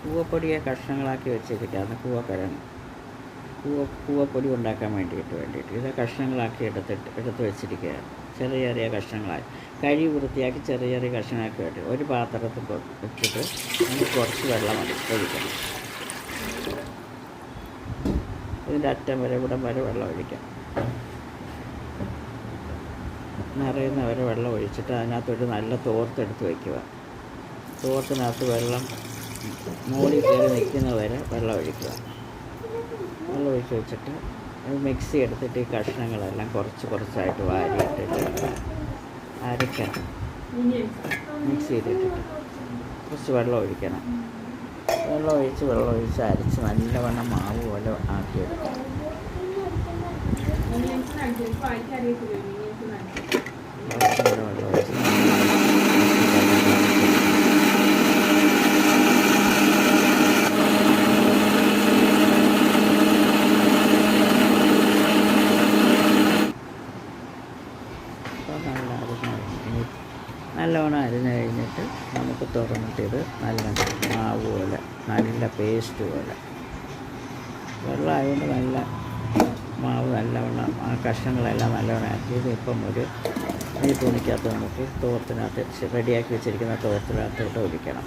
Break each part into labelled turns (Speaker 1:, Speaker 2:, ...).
Speaker 1: കൂവപ്പൊടിയെ കഷ്ണങ്ങളാക്കി വെച്ചിരിക്കുക. അത് കൂവക്കിഴങ്ങ് കൂവപ്പൊടി ഉണ്ടാക്കാൻ വേണ്ടിയിട്ട് ഇത് കഷ്ണങ്ങളാക്കി എടുത്ത് വെച്ചിരിക്കുകയാണ്. ചെറിയ ചെറിയ കഷ്ണങ്ങളായി കഴുകി വൃത്തിയാക്കി ചെറിയ ചെറിയ കഷ്ണങ്ങളാക്കി വേണ്ടി ഒരു പാത്രത്തിൽ വെച്ചിട്ട് നമുക്ക് കുറച്ച് വെള്ളം ഒഴിക്കണം. ഇതിൻ്റെ അറ്റം വരെ ഇവിടം വരെ വെള്ളം ഒഴിക്കാം. നിറയുന്ന വരെ വെള്ളം ഒഴിച്ചിട്ട് അതിനകത്തൊരു നല്ല തോർത്തെടുത്ത് വയ്ക്കുക. തോർത്തിനകത്ത് വെള്ളം മൂടി കയറി നിൽക്കുന്നത് വരെ വെള്ളം ഒഴിക്കുക. വെള്ളം ഒഴിച്ച് വെച്ചിട്ട് മിക്സി എടുത്തിട്ട് ഈ കഷ്ണങ്ങളെല്ലാം കുറച്ചായിട്ട് വാരിയിട്ടിട്ട് അരയ്ക്കണം. മിക്സ് ചെയ്തിട്ടിട്ട് കുറച്ച് വെള്ളം ഒഴിക്കണം. വെള്ളം ഒഴിച്ച് അരച്ച് നല്ലവണ്ണം മാവ് പോലെ ആക്കിയെടുക്കണം. വെള്ളം ഒഴിച്ച് നല്ലവണ്ണം അരിഞ്ഞ് കഴിഞ്ഞിട്ട് നമുക്ക് തുറന്നിട്ടിത് നല്ല മാവ് പോലെ നല്ല പേസ്റ്റ് പോലെ വെള്ളമായതുകൊണ്ട് നല്ല മാവ് നല്ലവണ്ണം ആ കഷ്ണങ്ങളെല്ലാം നല്ലവണ്ണം ആക്കിയത് ഇപ്പം ഈ തുണിക്കകത്ത് നമുക്ക് തോർത്തിനകത്ത് റെഡിയാക്കി വെച്ചിരിക്കുന്ന തോർത്തിനകത്തോട്ട് ഒഴിക്കണം.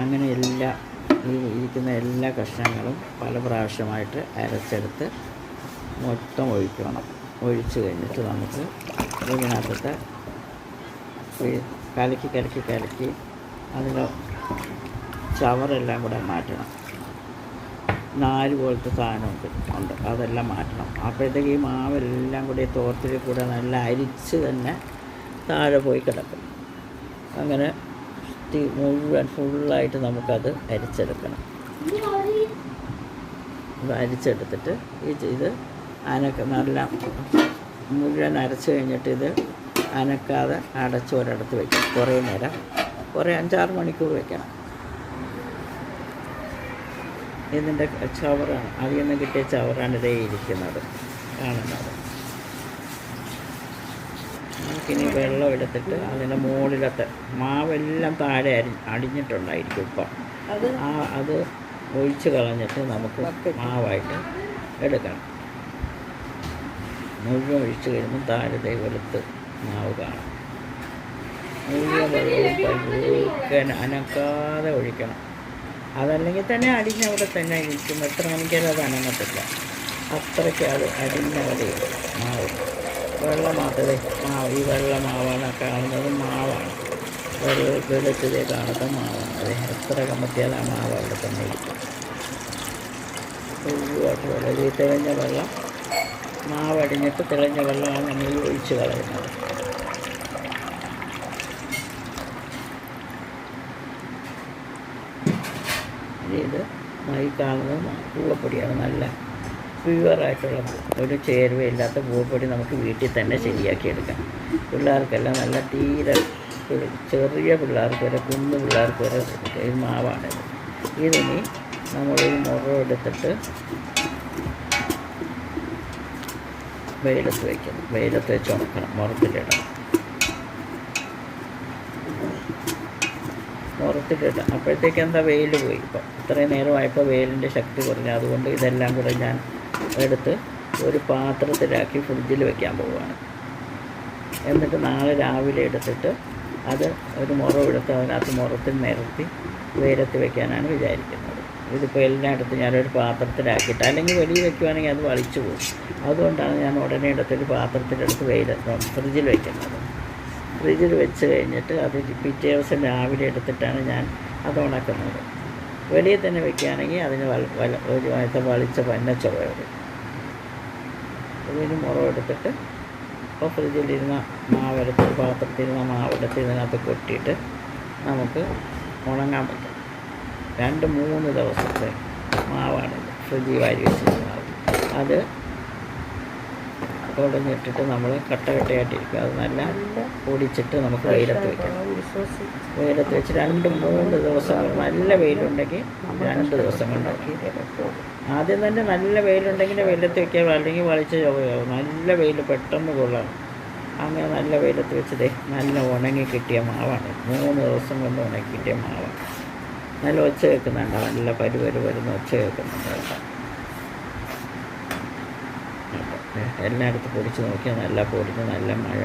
Speaker 1: അങ്ങനെ ഇരിക്കുന്ന എല്ലാ കഷ്ണങ്ങളും പല പ്രാവശ്യമായിട്ട് അരച്ചെടുത്ത് മൊത്തം ഒഴിക്കണം. ഒഴിച്ച് കഴിഞ്ഞിട്ട് നമുക്ക് ഇതിനകത്തെ കലക്കി അതിൻ്റെ ചവറെല്ലാം കൂടെ മാറ്റണം. നാല് പോലത്തെ സാധനമുണ്ട്, അതെല്ലാം മാറ്റണം. അപ്പോഴത്തേക്ക് ഈ മാവെല്ലാം കൂടി തോർത്തിൽ കൂടെ നല്ല അരിച്ച് തന്നെ താഴെ പോയി കിടക്കും. അങ്ങനെ മുഴുവൻ ഫുള്ളായിട്ട് നമുക്കത് അരിച്ചെടുക്കണം. അരിച്ചെടുത്തിട്ട് ഇത് നല്ല മുഴുവൻ അരച്ച് കഴിഞ്ഞിട്ട് ഇത് അനക്കാതെ അടച്ച് ഒരിടത്ത് വയ്ക്കും. കുറേ നേരം 5-6 മണിക്കൂർ വയ്ക്കണം. ഇതിൻ്റെ ചവറാണ്, അതിൽ നിന്ന് കിട്ടിയ ചവറാണ് ഇതേ ഇരിക്കുന്നത് കാണുന്നത്. നമുക്കിനി വെള്ളം എടുത്തിട്ട് അതിൻ്റെ മുകളിലത്തെ മാവെല്ലാം താഴെ അടിഞ്ഞിട്ടുണ്ടായിരിക്കും. ഇപ്പം അത് ഒഴിച്ച് കളഞ്ഞിട്ട് നമുക്ക് മാവായിട്ട് എടുക്കണം. മുഴുവൻ ഒഴിച്ച് കഴിയുമ്പോൾ താഴെ വെളുത്ത് മാവ് കാണാം. മുഴുവൻ വെള്ളവും അനക്കാതെ ഒഴിക്കണം. അതല്ലെങ്കിൽ തന്നെ അടിഞ്ഞവിടെ തന്നെ ഇരിക്കും. എത്ര മണിക്കാലും അത് അനങ്ങത്തില്ല. അത്രയ്ക്ക് അത് അടിഞ്ഞവിടെ മാവ്. വെള്ളം മാത്രമേ ഈ വെള്ള മാവാണ് കാണുന്നത്. മാവാണ് വെളുത്തതേ കാണുന്ന മാവാണ്. അത് എത്ര കമത്തിയാൽ ആ മാവ് അവിടെ തന്നെ ഇരിക്കും. മുഴുവായിട്ട് വെള്ളം ഈ തെളിഞ്ഞ വെള്ളം മാവടിഞ്ഞിട്ട് തെളിഞ്ഞ വെള്ളമാണ് നമ്മൾ ഒഴിച്ച് കളയുന്നത്. ഇത് ഈ കാണുന്നത് പൂവപ്പൊടിയാണ്. നല്ല പ്യുവറായിട്ടുള്ള ഒരു ചേരുവയില്ലാത്ത പൂവപ്പൊടി നമുക്ക് വീട്ടിൽ തന്നെ ശരിയാക്കിയെടുക്കാം. പിള്ളേർക്കെല്ലാം നല്ല തീരെ ചെറിയ പിള്ളേർക്ക് വരെ കുഞ്ഞു പിള്ളേർക്ക് വരെ ഈ മാവാണിത്. ഇതിനി നമ്മൾ ഈ മുറം എടുത്തിട്ട് വെയിലത്ത് വയ്ക്കണം. വെയിലത്ത് വെച്ച് ഉണക്കണം. മുറത്തിലിടണം. അപ്പോഴത്തേക്ക് എന്താ വെയിൽ പോയി. ഇപ്പം ഇത്രയും നേരമായപ്പോൾ വെയിലിൻ്റെ ശക്തി കുറഞ്ഞു. അതുകൊണ്ട് ഇതെല്ലാം കൂടെ ഞാൻ എടുത്ത് ഒരു പാത്രത്തിലാക്കി ഫ്രിഡ്ജിൽ വെക്കാൻ പോവുകയാണ്. എന്നിട്ട് നാളെ രാവിലെ എടുത്തിട്ട് അത് ഒരു മുറം എടുത്ത് അതിനകത്ത് മുറത്തിൽ നിരത്തി വെയിലത്ത് വെക്കാനാണ് വിചാരിക്കുന്നത്. ഇതിപ്പോൾ എല്ലായിടത്തും ഞാനൊരു പാത്രത്തിലാക്കിയിട്ട്, അല്ലെങ്കിൽ വെളിയിൽ വെക്കുവാണെങ്കിൽ അത് വളിച്ചു പോകും. അതുകൊണ്ടാണ് ഞാൻ ഉടനെ എടുത്തൊരു പാത്രത്തിലെടുത്ത് ഫ്രിഡ്ജിൽ വയ്ക്കുന്നത്. ഫ്രിഡ്ജിൽ വെച്ച് കഴിഞ്ഞിട്ട് അത് പിറ്റേ ദിവസം രാവിലെ എടുത്തിട്ടാണ് ഞാൻ അത് ഉണക്കുന്നത്. വെളിയിൽ തന്നെ വെക്കുകയാണെങ്കിൽ അതിന് ഒരു വളിച്ച പന്ന ചുവ വരും. ഇതിന് മുറം എടുത്തിട്ട് ഇപ്പോൾ ഫ്രിഡ്ജിലിരുന്ന മാവെടുത്ത് പാത്രത്തിലിരുന്ന മാവെടുത്ത് ഇതിനകത്ത് കൊട്ടിയിട്ട് നമുക്ക് ഉണങ്ങാൻ പറ്റും. 2-3 ദിവസത്തെ മാവാണിത്. ഫ്രിഡ്ജിൽ വാരി വെച്ചിരുന്ന മാവ്. അത് കുടഞ്ഞിട്ടിട്ട് നമ്മൾ കട്ടയായിട്ടിരിക്കും. അത് നല്ല പൊടിച്ചിട്ട് നമുക്ക് വെയിലത്ത് വയ്ക്കണം. വെയിലത്ത് വെച്ച് 2-3 ദിവസം നല്ല വെയിലുണ്ടെങ്കിൽ 2 ദിവസം കൊണ്ടാക്കി. ആദ്യം തന്നെ നല്ല വെയിലുണ്ടെങ്കിൽ വെയിലത്ത് വയ്ക്കുക, അല്ലെങ്കിൽ വളിച്ച ചുവയാവും. നല്ല വെയിൽ പെട്ടെന്ന് കൊള്ളണം. അങ്ങനെ നല്ല വെയിലത്ത് വെച്ചതേ നല്ല ഉണങ്ങി കിട്ടിയ മാവാണ്. 3 ദിവസം കൊണ്ട് ഉണക്കി കിട്ടിയ മാവാണ്. നല്ല ഒച്ച കേൾക്കുന്നുണ്ടോ? നല്ല വരുന്ന ഒച്ച കേൾക്കുന്നുണ്ട് കേട്ടോ. എല്ലായിടത്തും പൊടിച്ച് നോക്കിയാൽ നല്ല പൊടിഞ്ഞ് നല്ല മഴ.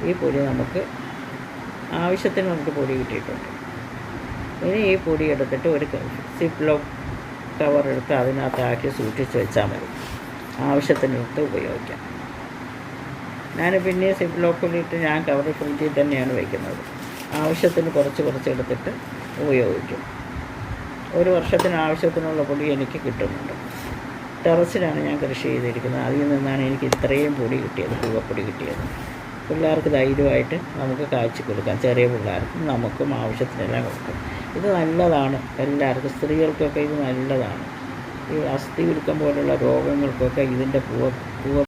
Speaker 1: ഈ പൊടി നമുക്ക് ആവശ്യത്തിന് നമുക്ക് പൊടി കിട്ടിയിട്ടുണ്ട്. ഇനി ഈ പൊടി എടുത്തിട്ട് ഒരു സിപ്ലോ കവർ എടുത്ത് അതിനകത്താക്കി സൂക്ഷിച്ച് വെച്ചാൽ മതി. ആവശ്യത്തിനെടുത്ത് ഉപയോഗിക്കാം. ഞാൻ പിന്നെ സിപ്ലോക്കിലിട്ട് ഞാൻ കവർ ഫ്രിഡ്ജിൽ തന്നെയാണ് വയ്ക്കുന്നത്. ആവശ്യത്തിന് കുറച്ച് എടുത്തിട്ട് ഉപയോഗിക്കും. ഒരു വർഷത്തിന് ആവശ്യത്തിനുള്ള പൊടി എനിക്ക് കിട്ടുന്നുണ്ട്. ടെറസിലാണ് ഞാൻ കൃഷി ചെയ്തിരിക്കുന്നത്. അതിൽ നിന്നാണ് എനിക്ക് ഇത്രയും പൊടി കിട്ടിയത്, പൂവപ്പൊടി കിട്ടിയത്. പിള്ളേർക്ക് ധൈര്യമായിട്ട് നമുക്ക് കാച്ചി കൊടുക്കാം. ചെറിയ പിള്ളേർക്കും നമുക്കും ആവശ്യത്തിനെല്ലാം കൊടുക്കും. ഇത് നല്ലതാണ് എല്ലാവർക്കും, സ്ത്രീകൾക്കൊക്കെ ഇത് നല്ലതാണ്. ഈ അസ്ഥി ഉരുക്കം പോലുള്ള രോഗങ്ങൾക്കൊക്കെ ഇതിൻ്റെ